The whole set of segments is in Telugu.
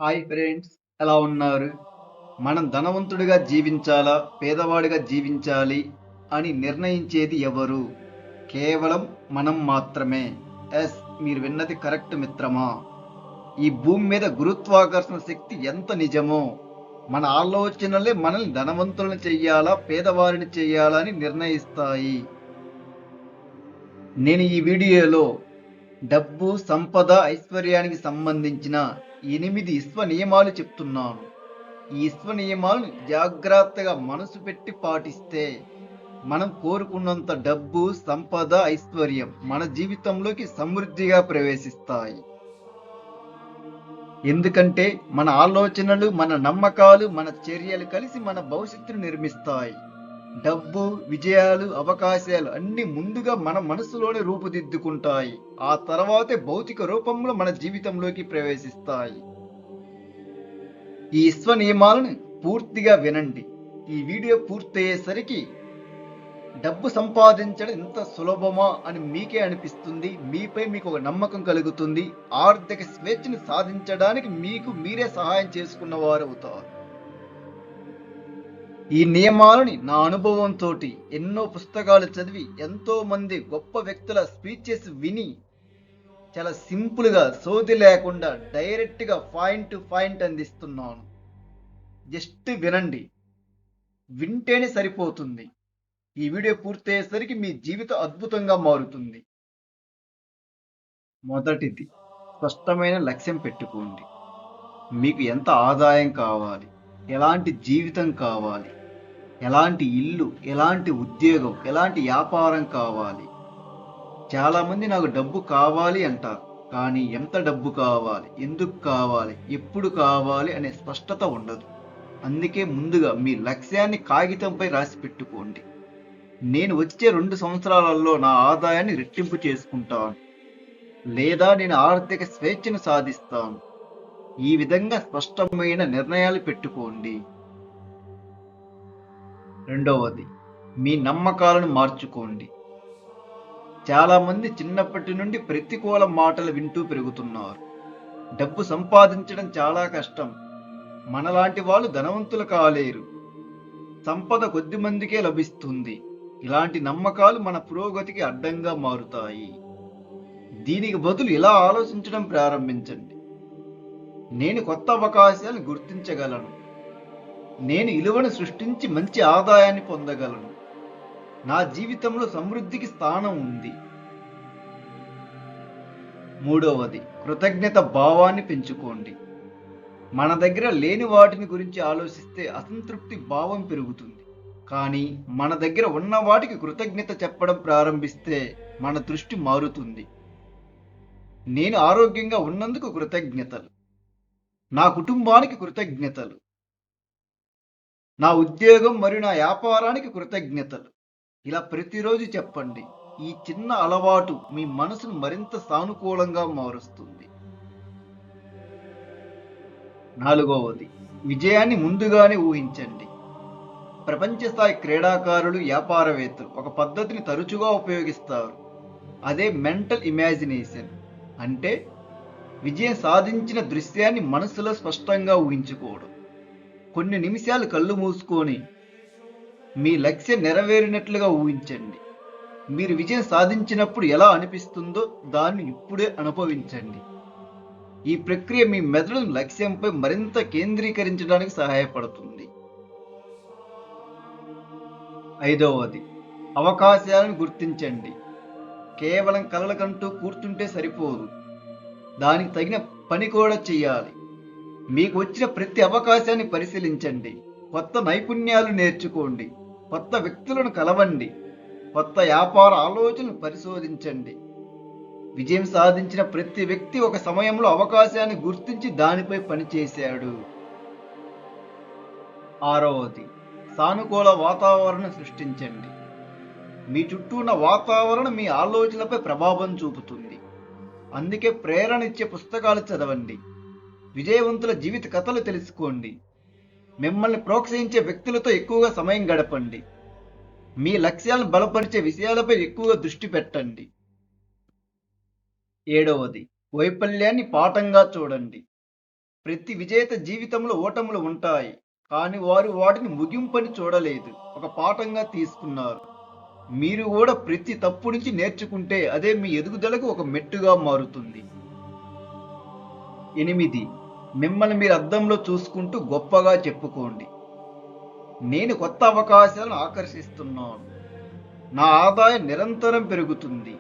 హాయ్ ఫ్రెండ్స్, ఎలా ఉన్నారు? మనం ధనవంతుడిగా జీవించాలా, పేదవాడిగా జీవించాలి అని నిర్ణయించేది ఎవరు? కేవలం మనం మాత్రమే. ఎస్, మీరు విన్నది కరెక్ట్ మిత్రమా. ఈ భూమి మీద గురుత్వాకర్షణ శక్తి ఎంత నిజమో, మన ఆలోచనలే మనల్ని ధనవంతులను చెయ్యాలా, పేదవారిని చెయ్యాలా అని నిర్ణయిస్తాయి. నేను ఈ వీడియోలో డబ్బు, సంపద, ఐశ్వర్యానికి సంబంధించిన 8 విశ్వ నియమాలు చెప్తున్నాను. ఈ విశ్వ నియమాలను జాగ్రత్తగా మనసు పెట్టి పాటిస్తే మనం కోరుకున్నంత డబ్బు, సంపద, ఐశ్వర్యం మన జీవితంలోకి సమృద్ధిగా ప్రవేశిస్తాయి. ఎందుకంటే మన ఆలోచనలు, మన నమ్మకాలు, మన చర్యలు కలిసి మన భవిష్యత్తును నిర్మిస్తాయి. డబ్బు, విజయాలు, అవకాశాలు అన్ని ముందుగా మన మనసులోనే రూపుదిద్దుకుంటాయి. ఆ తర్వాతే భౌతిక రూపంలో మన జీవితంలోకి ప్రవేశిస్తాయి. ఈ విశ్వ నియమాలను పూర్తిగా వినండి. ఈ వీడియో పూర్తయ్యేసరికి డబ్బు సంపాదించడం ఇంత సులభమా అని మీకే అనిపిస్తుంది. మీపై మీకు ఒక నమ్మకం కలుగుతుంది. ఆర్థిక స్వేచ్ఛను సాధించడానికి మీకు మీరే సహాయం చేసుకున్న వారు అవుతారు. ఈ నియమాలని నా అనుభవంతో ఎన్నో పుస్తకాలు చదివి ఎంతో మంది గొప్ప వ్యక్తుల స్పీచెస్ విని చాలా సింపుల్గా, సోది లేకుండా డైరెక్ట్గా పాయింట్ టు పాయింట్ అందిస్తున్నాను. జస్ట్ వినండి, వింటేనే సరిపోతుంది. ఈ వీడియో పూర్తయ్యేసరికి మీ జీవితం అద్భుతంగా మారుతుంది. మొదటిది, స్పష్టమైన లక్ష్యం పెట్టుకోండి. మీకు ఎంత ఆదాయం కావాలి, ఎలాంటి జీవితం కావాలి, ఎలాంటి ఇల్లు, ఎలాంటి ఉద్యోగం, ఎలాంటి వ్యాపారం కావాలి. చాలామంది నాకు డబ్బు కావాలి అంటారు, కానీ ఎంత డబ్బు కావాలి, ఎందుకు కావాలి, ఎప్పుడు కావాలి అనే స్పష్టత ఉండదు. అందుకే ముందుగా మీ లక్ష్యాన్ని కాగితంపై రాసి పెట్టుకోండి. నేను వచ్చే 2 సంవత్సరాలలో నా ఆదాయాన్ని రెట్టింపు చేసుకుంటాను, లేదా నేను ఆర్థిక స్వేచ్ఛను సాధిస్తాను. ఈ విధంగా స్పష్టమైన నిర్ణయాలు పెట్టుకోండి. రెండవది, మీ నమ్మకాలను మార్చుకోండి. చాలామంది చిన్నప్పటి నుండి ప్రతికూల మాటలు వింటూ పెరుగుతున్నారు. డబ్బు సంపాదించడం చాలా కష్టం, మనలాంటి వాళ్ళు ధనవంతులు కాలేరు, సంపద కొద్ది మందికే లభిస్తుంది. ఇలాంటి నమ్మకాలు మన పురోగతికి అడ్డంగా మారుతాయి. దీనికి బదులు ఇలా ఆలోచించడం ప్రారంభించండి. నేను కొత్త అవకాశాలను గుర్తించగలను, నేను విలువను సృష్టించి మంచి ఆదాయాన్ని పొందగలను, నా జీవితంలో సమృద్ధికి స్థానం ఉంది. మూడవది, కృతజ్ఞత భావాన్ని పెంచుకోండి. మన దగ్గర లేని వాటిని గురించి ఆలోచిస్తే అసంతృప్తి భావం పెరుగుతుంది. కానీ మన దగ్గర ఉన్న వాటికి కృతజ్ఞత చెప్పడం ప్రారంభిస్తే మన దృష్టి మారుతుంది. నేను ఆరోగ్యంగా ఉన్నందుకు కృతజ్ఞతలు, నా కుటుంబానికి కృతజ్ఞతలు, నా ఉద్యోగం మరియు నా వ్యాపారానికి కృతజ్ఞతలు. ఇలా ప్రతిరోజు చెప్పండి. ఈ చిన్న అలవాటు మీ మనసును మరింత సానుకూలంగా మారుస్తుంది. నాలుగవది, విజయాన్ని ముందుగానే ఊహించండి. ప్రపంచ స్థాయి క్రీడాకారులు, వ్యాపారవేత్తలు ఒక పద్ధతిని తరచుగా ఉపయోగిస్తారు. అదే మెంటల్ ఇమాజినేషన్. అంటే విజయం సాధించిన దృశ్యాన్ని మనసులో స్పష్టంగా ఊహించుకోవడం. కొన్ని నిమిషాలు కళ్ళు మూసుకొని మీ లక్ష్యం నెరవేరినట్లుగా ఊహించండి. మీరు విజయం సాధించినప్పుడు ఎలా అనిపిస్తుందో దాన్ని ఇప్పుడే అనుభవించండి. ఈ ప్రక్రియ మీ మెదడును లక్ష్యంపై మరింత కేంద్రీకరించడానికి సహాయపడుతుంది. ఐదవది, అవకాశాలను గుర్తించండి. కేవలం కలలకంటూ కూర్చుంటే సరిపోదు, దానికి తగిన పని కూడా చేయాలి. మీకు వచ్చిన ప్రతి అవకాశాన్ని పరిశీలించండి, కొత్త నైపుణ్యాలు నేర్చుకోండి, కొత్త వ్యక్తులను కలవండి, కొత్త వ్యాపార ఆలోచనలు పరిశోధించండి. విజయం సాధించిన ప్రతి వ్యక్తి ఒక సమయంలో అవకాశాన్ని గుర్తించి దానిపై పనిచేశాడు. ఆరవది, సానుకూల వాతావరణం సృష్టించండి. మీ చుట్టూ ఉన్న వాతావరణం మీ ఆలోచనలపై ప్రభావం చూపుతుంది. అందుకే ప్రేరణ ఇచ్చే పుస్తకాలు చదవండి, విజయవంతుల జీవిత కథలు తెలుసుకోండి, మిమ్మల్ని ప్రోత్సహించే వ్యక్తులతో ఎక్కువగా సమయం గడపండి, మీ లక్ష్యాలను బలపరిచే విషయాలపై ఎక్కువగా దృష్టి పెట్టండి. ఏడవది, వైఫల్యాన్ని పాఠంగా చూడండి. ప్రతి విజేత జీవితంలో ఓటములు ఉంటాయి, కానీ వారు వాటిని ముగింపని చూడలేదు, ఒక పాఠంగా తీసుకున్నారు. మీరు కూడా ప్రతి తప్పు నుంచి నేర్చుకుంటే అదే మీ ఎదుగుదలకు ఒక మెట్టుగా మారుతుంది. 8. మిమ్మల్ని మీరు అద్దంలో చూసుకుంటూ గొప్పగా చెప్పుకోండి. నేను కొత్త అవకాశాలను ఆకర్షిస్తున్నాను. నా ఆదాయం నిరంతరం పెరుగుతుంది.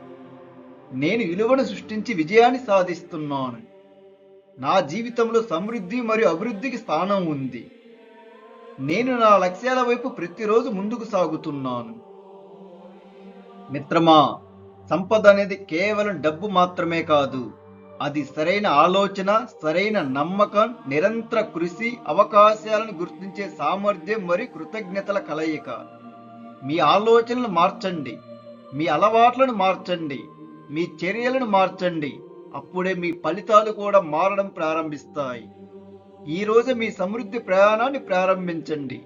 నేను విలువను సృష్టించి విజయాన్ని సాధిస్తున్నాను. నా జీవితంలో సమృద్ధి మరియు అభివృద్ధికి స్థానం ఉంది. నేను నా లక్ష్యాల వైపు ప్రతిరోజు ముందుకు సాగుతున్నాను. మిత్రమా, సంపద అనేది కేవలం డబ్బు మాత్రమే కాదు. అది సరైన ఆలోచన, సరైన నమ్మకం, నిరంతర కృషి, అవకాశాలను గుర్తించే సామర్థ్యం మరియు కృతజ్ఞతల కలయిక. మీ ఆలోచనలు మార్చండి, మీ అలవాట్లను మార్చండి, మీ చర్యలను మార్చండి. అప్పుడే మీ ఫలితాలు కూడా మారడం ప్రారంభిస్తాయి. ఈ రోజు మీ సమృద్ధి ప్రయాణాన్ని ప్రారంభించండి.